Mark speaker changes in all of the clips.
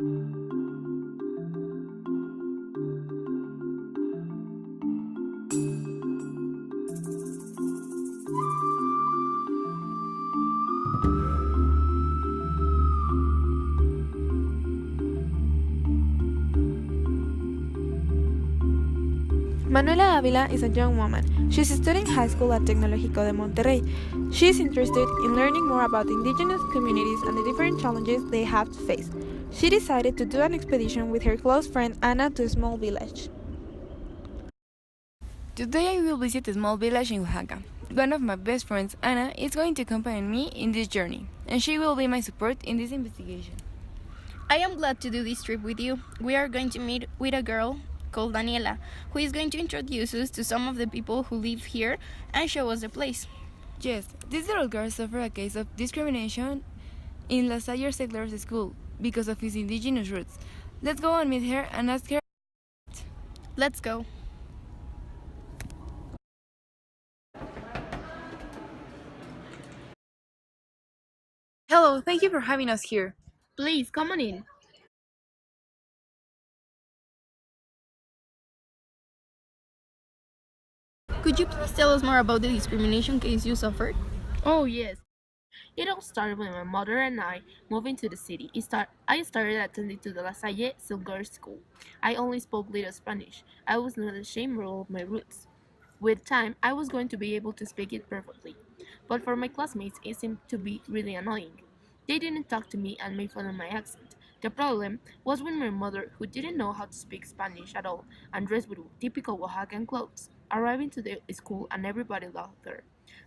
Speaker 1: Manuela Avila is a young woman. She's studying high school at Tecnológico de Monterrey. She's interested in learning more about indigenous communities and the different challenges they have to face. She decided to do an expedition with her close friend Anna to a small village.
Speaker 2: Today I will visit a small village in Oaxaca. One of my best friends, Anna, is going to accompany me in this journey, and she will be my support in this investigation.
Speaker 3: I am glad to do this trip with you. We are going to meet with a girl called Daniela, who is going to introduce us to some of the people who live here and show us the place.
Speaker 2: Yes, this little girl suffered a case of discrimination in La Salle Settlers School because of his indigenous roots. Let's go and meet her and ask her.
Speaker 3: Let's go.
Speaker 2: Hello, thank you for having us here.
Speaker 3: Please, come on in. Could you please tell us more about the discrimination case you suffered?
Speaker 4: Oh, yes. It all started when my mother and I moved into the city. I started attending to the La Salle Silver School. I only spoke little Spanish. I was not ashamed of my roots. With time, I was going to be able to speak it perfectly. But for my classmates, it seemed to be really annoying. They didn't talk to me and made fun of my accent. The problem was when my mother, who didn't know how to speak Spanish at all and dressed with typical Oaxacan clothes, arrived into the school and everybody loved her.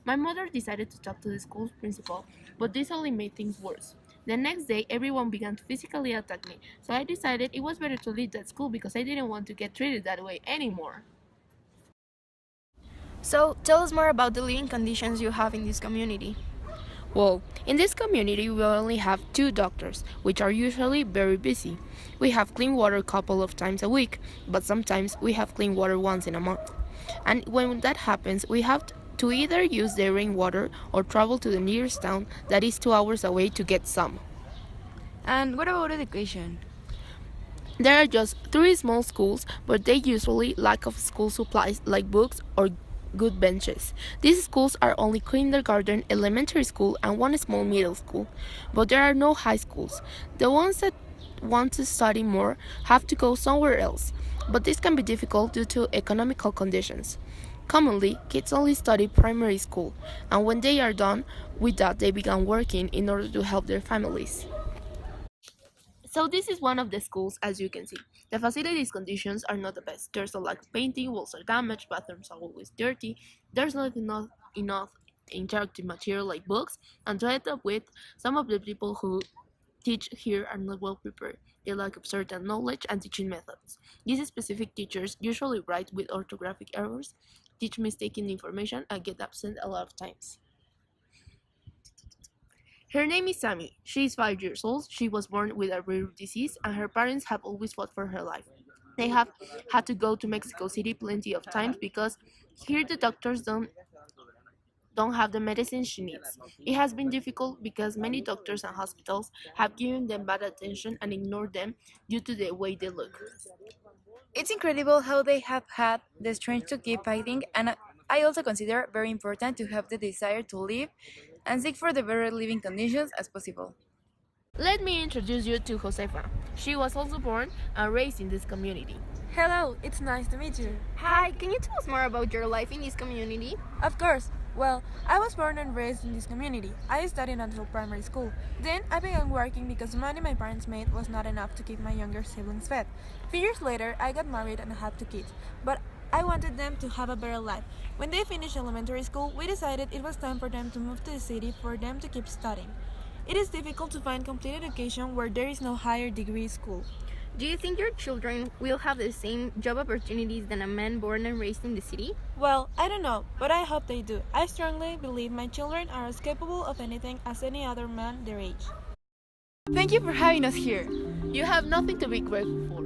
Speaker 4: My mother decided to talk to the school's principal, but this only made things worse. The next day, everyone began to physically attack me, so I decided it was better to leave that school because I didn't want to get treated that way anymore.
Speaker 3: So, tell us more about the living conditions you have in this community.
Speaker 4: Well, in this community, we only have two doctors, which are usually very busy. We have clean water a couple of times a week, but sometimes we have clean water once in a month. And when that happens, we have to either use the rainwater or travel to the nearest town that is 2 hours away to get some.
Speaker 2: And what about education?
Speaker 4: There are just 3 small schools, but they usually lack of school supplies like books or good benches. These schools are only kindergarten, elementary school, and one small middle school, but there are no high schools. The ones that want to study more have to go somewhere else, but this can be difficult due to economical conditions. Commonly, kids only study primary school, and when they are done with that, they begin working in order to help their families. So this is one of the schools, as you can see. The facilities conditions are not the best. There's a lack of painting, walls are damaged, bathrooms are always dirty, there's not enough interactive material like books, and to add up with, some of the people who teach here are not well prepared. They lack of certain knowledge and teaching methods. These specific teachers usually write with orthographic errors, teach mistaken information, and get absent a lot of times. Her name is Sammy. She is 5 years old. She was born with a rare disease, and her parents have always fought for her life. They have had to go to Mexico City plenty of times because here the doctors don't have the medicine she needs. It has been difficult because many doctors and hospitals have given them bad attention and ignored them due to the way they look.
Speaker 2: It's incredible how they have had the strength to keep fighting, and I also consider very important to have the desire to live and seek for the better living conditions as possible.
Speaker 4: Let me introduce you to Josefa. She was also born and raised in this community.
Speaker 1: Hello, it's nice to meet you.
Speaker 3: Hi, can you tell us more about your life in this community?
Speaker 1: Of course. Well, I was born and raised in this community. I studied until primary school. Then I began working because the money my parents made was not enough to keep my younger siblings fed. A few years later, I got married and had 2 kids, but I wanted them to have a better life. When they finished elementary school, we decided it was time for them to move to the city for them to keep studying. It is difficult to find complete education where there is no higher degree school.
Speaker 3: Do you think your children will have the same job opportunities than a man born and raised in the city?
Speaker 1: Well, I don't know, but I hope they do. I strongly believe my children are as capable of anything as any other man their age.
Speaker 2: Thank you for having us here.
Speaker 4: You have nothing to be grateful for.